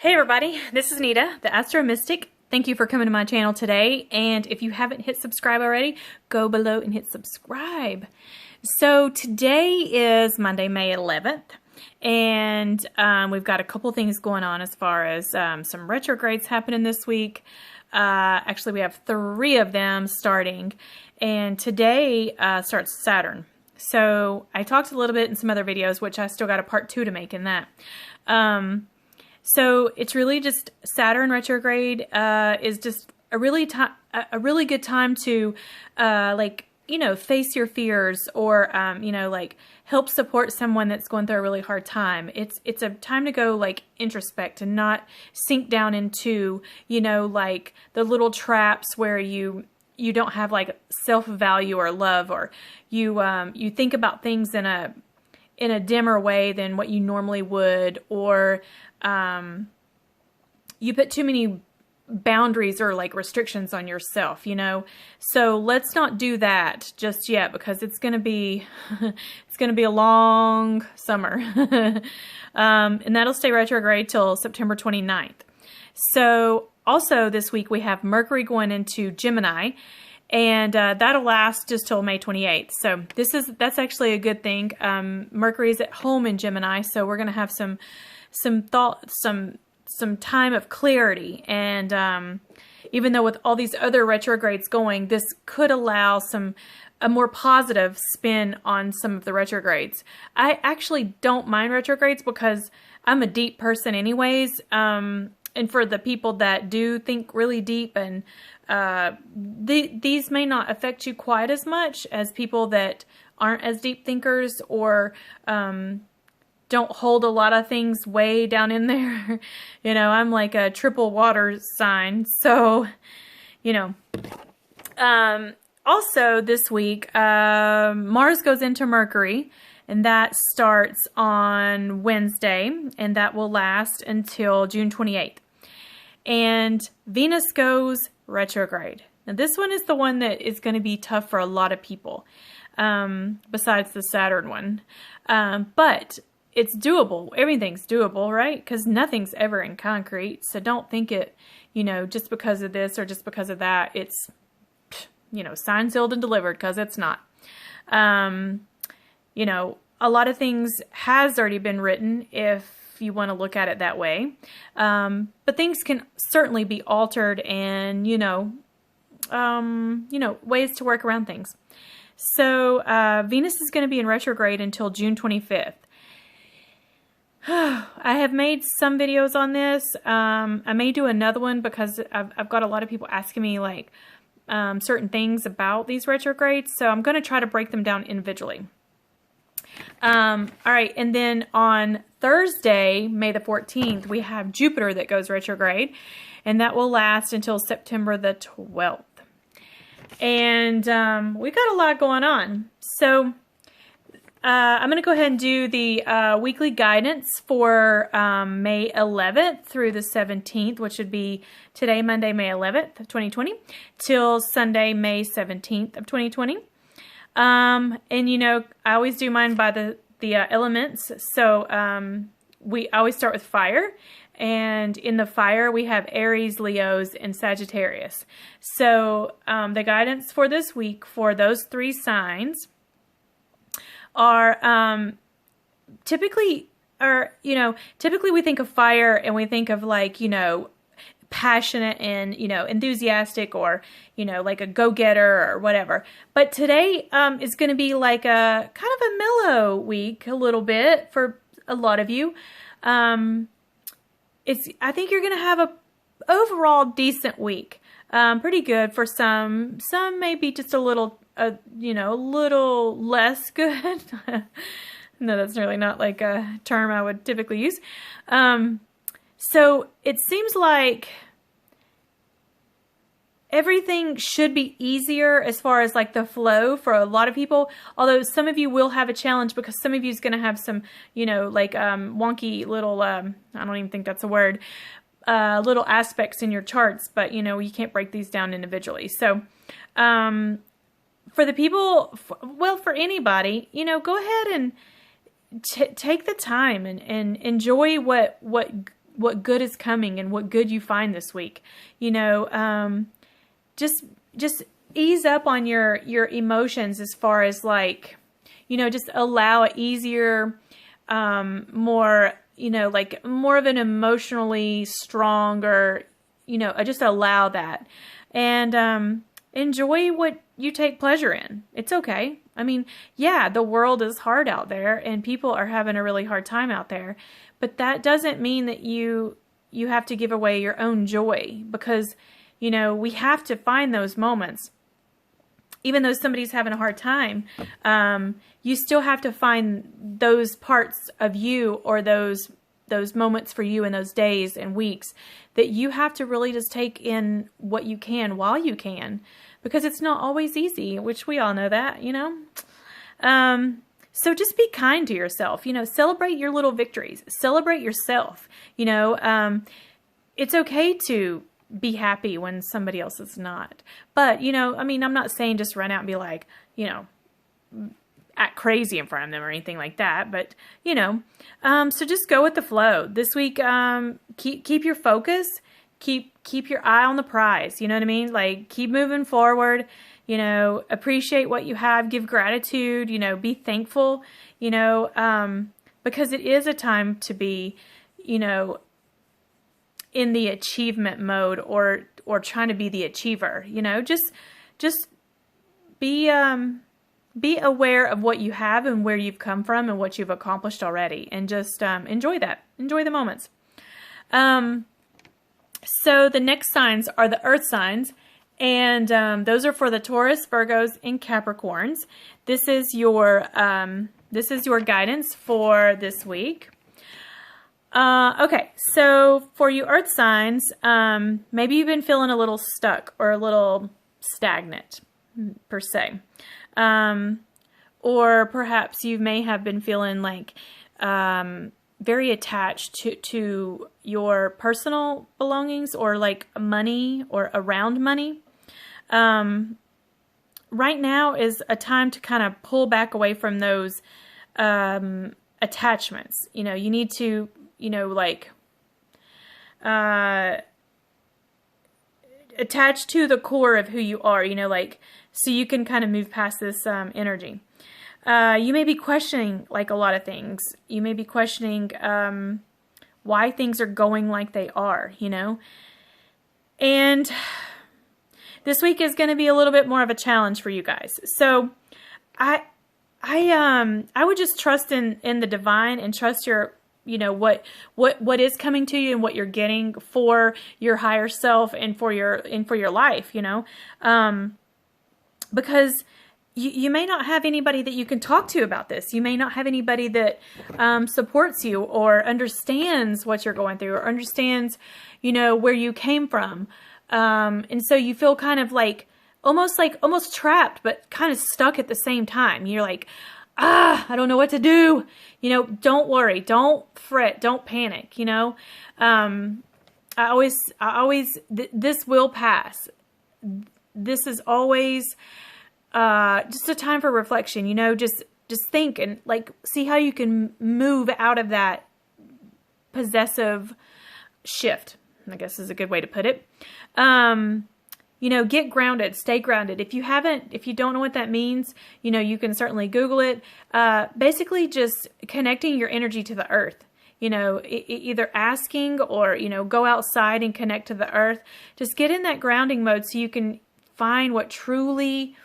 Hey everybody, this is Nita, the Astro Mystic. Thank you for coming to my channel today, and if you haven't hit subscribe already, go below and hit subscribe. So today is Monday, May 11th, and we've got a couple things going on as far as some retrogrades happening this week. Actually, we have 3 of them starting, and today starts Saturn. So I talked a little bit in some other videos, which I still got a part 2 to make in that. So it's really just Saturn retrograde is just a really good time to face your fears or help support someone that's going through a really hard time. It's a time to go introspect and not sink down into the little traps where you don't have self-value or love, or you think about things in a dimmer way than what you normally would, or you put too many boundaries or restrictions on yourself, So let's not do that just yet, because it's going to be a long summer. And that'll stay retrograde till September 29th. So also this week we have Mercury going into Gemini, and that'll last just till May 28th. So that's actually a good thing. Mercury is at home in Gemini, so we're going to have some time of clarity. And even though with all these other retrogrades going, this could allow a more positive spin on some of the retrogrades. I actually don't mind retrogrades because I'm a deep person anyways. And for the people that do think really deep, and these may not affect you quite as much as people that aren't as deep thinkers, or don't hold a lot of things way down in there. I'm like a triple water sign. So, also this week, Mars goes into Mercury, and that starts on Wednesday, and that will last until June 28th. And Venus goes retrograde. Now this one is the one that is going to be tough for a lot of people, besides the Saturn one. But it's doable. Everything's doable, right? Because nothing's ever in concrete. So don't think it, just because of this or just because of that, it's, signed, sealed, and delivered, because it's not. A lot of things has already been written if you want to look at it that way. But things can certainly be altered, and, ways to work around things. So Venus is going to be in retrograde until June 25th. I have made some videos on this. I may do another one because I've got a lot of people asking me certain things about these retrogrades. So I'm going to try to break them down individually. All right. And then on Thursday, May the 14th, we have Jupiter that goes retrograde, and that will last until September the 12th. And we got a lot going on. So I'm going to go ahead and do the weekly guidance for May 11th through the 17th, which would be today, Monday, May 11th of 2020, till Sunday, May 17th of 2020. And I always do mine by the elements. So we always start with fire. And in the fire, we have Aries, Leos, and Sagittarius. So the guidance for this week for those 3 signs are typically we think of fire and we think of passionate and enthusiastic, or like a go-getter or whatever. But today is going to be like a kind of a mellow week, a little bit for a lot of you. I think you're going to have a overall decent week. Pretty good for some. Some maybe just a little a little less good. No, that's really not like a term I would typically use. So it seems like everything should be easier as far as the flow for a lot of people. Although some of you will have a challenge, because some of you is going to have some, wonky little, I don't even think that's a word, little aspects in your charts, but you can't break these down individually. So, for the people, for anybody, go ahead and take the time and enjoy what good is coming and what good you find this week. You know, just ease up on your emotions as far as like, you know, just allow an easier, more, you know, like more of an emotionally stronger, you know, just allow that and enjoy what you take pleasure in. It's okay. I mean, yeah, the world is hard out there and people are having a really hard time out there, but that doesn't mean that you have to give away your own joy, because, you know, we have to find those moments. Even though somebody's having a hard time, you still have to find those parts of you, or those moments for you in those days and weeks, that you have to really just take in what you can while you can, because it's not always easy, which we all know that, you know. So just be kind to yourself, you know, celebrate your little victories, celebrate yourself, you know. It's okay to be happy when somebody else is not. But, you know, I mean, I'm not saying just run out and be like, you know, act crazy in front of them or anything like that. But, you know, so just go with the flow. This week, keep your focus, keep your eye on the prize. You know what I mean? Like, keep moving forward, you know, appreciate what you have, give gratitude, you know, be thankful, you know, because it is a time to be, you know, in the achievement mode, or trying to be the achiever, you know. Just be aware of what you have and where you've come from and what you've accomplished already, and just enjoy that. Enjoy the moments. So the next signs are the earth signs, and those are for the Taurus, Virgos, and Capricorns. This is your guidance for this week. Okay, so for you earth signs, maybe you've been feeling a little stuck or a little stagnant, per se. Or perhaps you may have been feeling like very attached to your personal belongings, or like money, or around money. Right now is a time to kind of pull back away from those attachments. You know, you need to, you know, like, attach to the core of who you are, you know, like, so you can kind of move past this energy. You may be questioning, like, a lot of things. You may be questioning why things are going like they are, you know. And this week is going to be a little bit more of a challenge for you guys. So I would just trust in the divine, and trust your, you know, what is coming to you and what you're getting for your higher self and for your life, you know, because you may not have anybody that you can talk to about this. You may not have anybody that supports you or understands what you're going through, or understands, you know, where you came from. And so you feel kind of like almost trapped, but kind of stuck at the same time. You're like, I don't know what to do. You know, don't worry, don't fret, don't panic, you know. This will pass. This is always just a time for reflection, you know. Just think and, like, see how you can move out of that possessive shift, I guess is a good way to put it. You know, get grounded, stay grounded. If you don't know what that means, you know, you can certainly Google it. Basically just connecting your energy to the earth, you know, either asking, or, you know, go outside and connect to the earth. Just get in that grounding mode so you can find what truly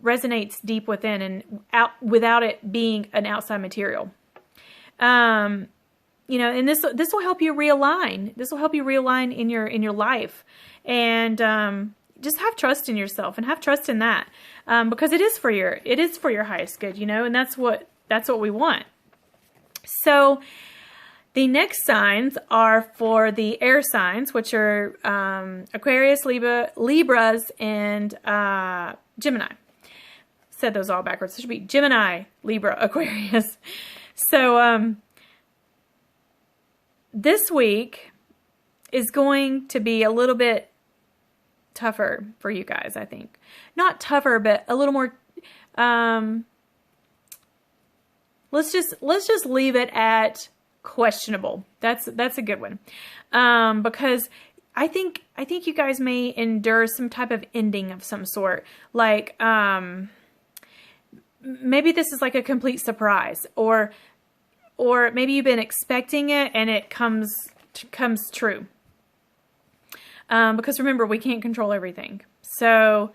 resonates deep within, and out without it being an outside material. You know, and this will help you realign. This will help you realign in your life, and just have trust in yourself, and have trust in that, because it is for your highest good, you know, and that's what we want. So the next signs are for the air signs, which are Aquarius, Libras, and Gemini. Said those all backwards. It should be Gemini, Libra, Aquarius. So this week is going to be a little bit tougher for you guys, I think. Not tougher, but a little more, let's just leave it at questionable. That's a good one. Because I think you guys may endure some type of ending of some sort. Like, maybe this is like a complete surprise, or maybe you've been expecting it and it comes true. Because remember, we can't control everything. So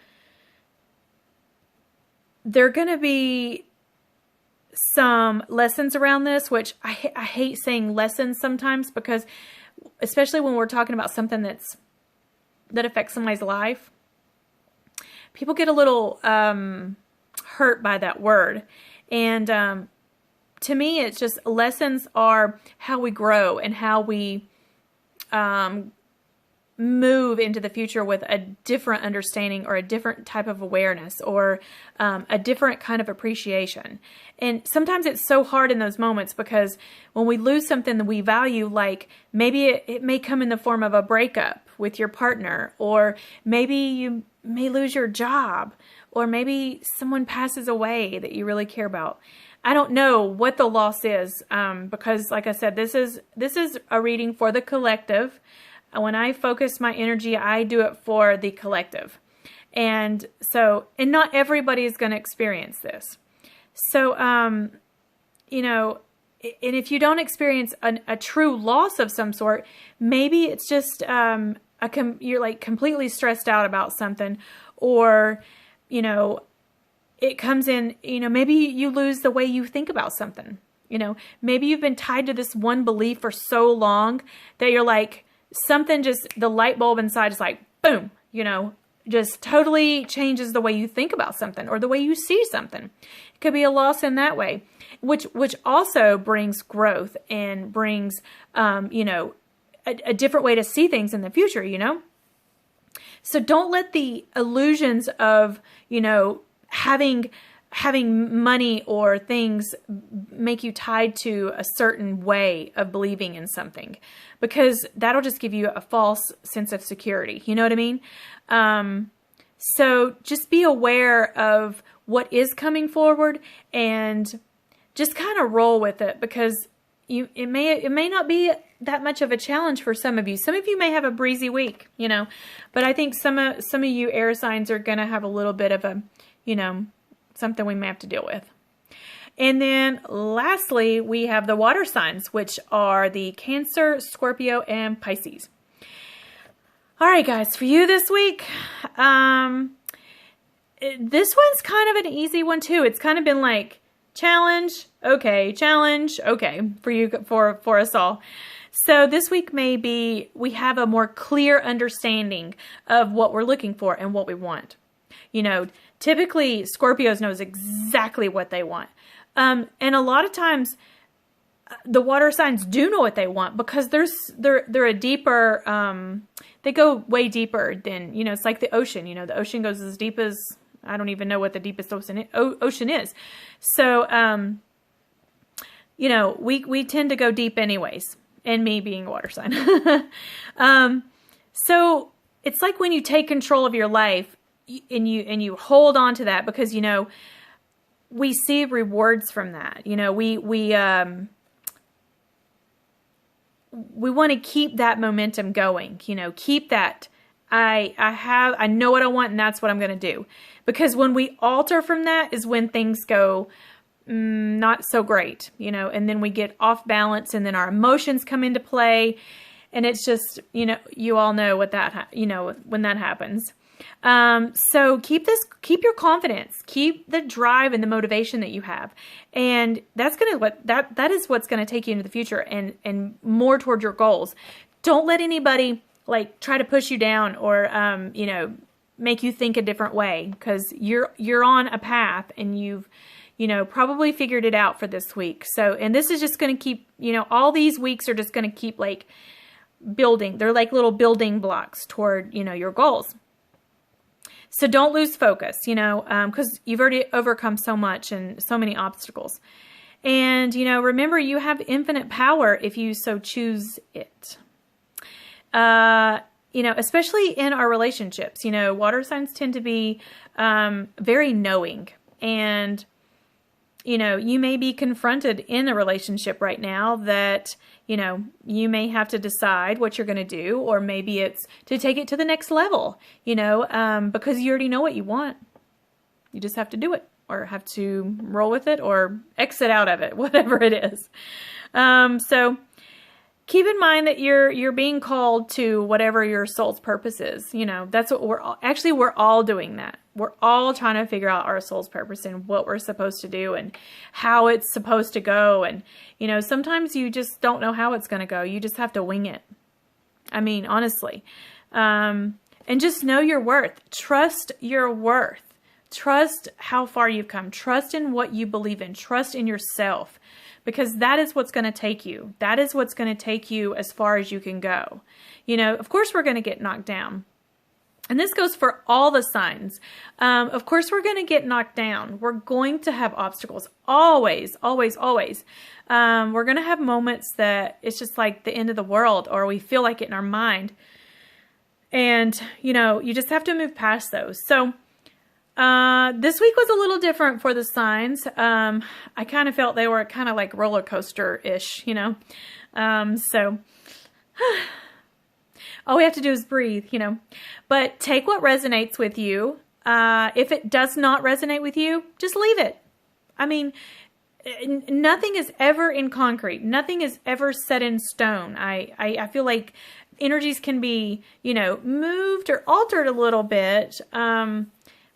there are going to be some lessons around this, which I hate saying lessons sometimes, because especially when we're talking about something that affects somebody's life, people get a little hurt by that word. And to me, it's just lessons are how we grow and how we move into the future with a different understanding or a different type of awareness or a different kind of appreciation. And sometimes it's so hard in those moments, because when we lose something that we value, like maybe it may come in the form of a breakup with your partner, or maybe you may lose your job, or maybe someone passes away that you really care about. I don't know what the loss is, because like I said, this is a reading for the collective. When I focus my energy, I do it for the collective. And not everybody is going to experience this. So, you know, and if you don't experience a true loss of some sort, maybe it's just, you're like completely stressed out about something, or, you know, it comes in, you know, maybe you lose the way you think about something. You know, maybe you've been tied to this one belief for so long that you're like, something just, the light bulb inside is like, boom, you know, just totally changes the way you think about something or the way you see something. It could be a loss in that way, which also brings growth and brings, you know, a different way to see things in the future, you know? So don't let the illusions of, you know, having money or things make you tied to a certain way of believing in something, because that'll just give you a false sense of security. You know what I mean? So just be aware of what is coming forward and just kind of roll with it, because it may not be that much of a challenge for some of you. Some of you may have a breezy week, you know, but I think some of you air signs are going to have a little bit of a, you know, something we may have to deal with. And then lastly, we have the water signs, which are the Cancer, Scorpio, and Pisces. All right, guys, for you this week, this one's kind of an easy one too. It's kind of been like challenge, okay, for you, for us all. So this week maybe we have a more clear understanding of what we're looking for and what we want. You know, typically Scorpios knows exactly what they want. And a lot of times the water signs do know what they want, because they're a deeper, they go way deeper than, you know, it's like the ocean. You know, the ocean goes as deep as, I don't even know what the deepest ocean is. So, you know, we tend to go deep anyways, and me being a water sign. So it's like when you take control of your life and you hold on to that, because, you know, we see rewards from that. You know, we want to keep that momentum going, you know, keep that. I know what I want, and that's what I'm going to do. Because when we alter from that is when things go not so great, you know, and then we get off balance, and then our emotions come into play, and it's just, you know, you all know what that, you know, when that happens. So keep your confidence, keep the drive and the motivation that you have. And that's that is what's going to take you into the future and more toward your goals. Don't let anybody like try to push you down or, you know, make you think a different way, because you're on a path, and you've, you know, probably figured it out for this week. So, and this is just going to keep, you know, all these weeks are just going to keep like building. They're like little building blocks toward, you know, your goals. So don't lose focus, you know, because you've already overcome so much and so many obstacles. And, you know, remember, you have infinite power if you so choose it. You know, especially in our relationships, you know, water signs tend to be very knowing. And you know, you may be confronted in a relationship right now that, you know, you may have to decide what you're going to do, or maybe it's to take it to the next level, you know, because you already know what you want. You just have to do it, or have to roll with it, or exit out of it, whatever it is. So keep in mind that you're being called to whatever your soul's purpose is. You know, that's what we're all doing that. We're all trying to figure out our soul's purpose and what we're supposed to do and how it's supposed to go. And, you know, sometimes you just don't know how it's going to go. You just have to wing it. I mean, honestly. And just know your worth. Trust your worth. Trust how far you've come. Trust in what you believe in. Trust in yourself. Because that is what's going to take you. That is what's going to take you as far as you can go. You know, of course we're going to get knocked down. And this goes for all the signs. Of course we're going to get knocked down. We're going to have obstacles. Always, always, always. We're going to have moments that it's just like the end of the world, or we feel like it in our mind. And, you know, you just have to move past those. So, this week was a little different for the signs. I kind of felt they were kind of like roller coaster-ish, you know. So all we have to do is breathe, you know. But take what resonates with you. If it does not resonate with you, just leave it. I mean, nothing is ever in concrete. Nothing is ever set in stone. I feel like energies can be, you know, moved or altered a little bit.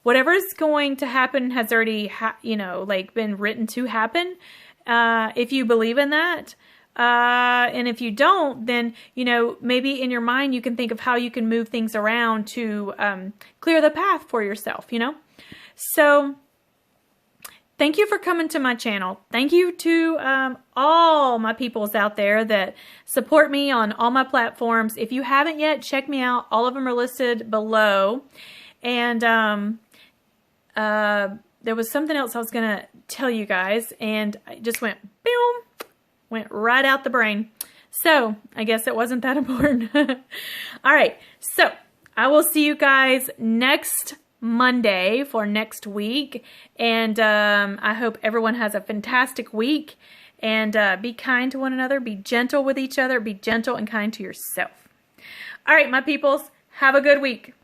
Whatever is going to happen has already, you know, like been written to happen. If you believe in that, and if you don't, then, you know, maybe in your mind you can think of how you can move things around to clear the path for yourself, you know. So thank you for coming to my channel. Thank you to all my peoples out there that support me on all my platforms. If you haven't yet, check me out. All of them are listed below. And there was something else I was going to tell you guys, and it just went boom, went right out the brain. So I guess it wasn't that important. All right. So I will see you guys next Monday for next week. And I hope everyone has a fantastic week, and be kind to one another, be gentle with each other, be gentle and kind to yourself. All right, my peoples, have a good week.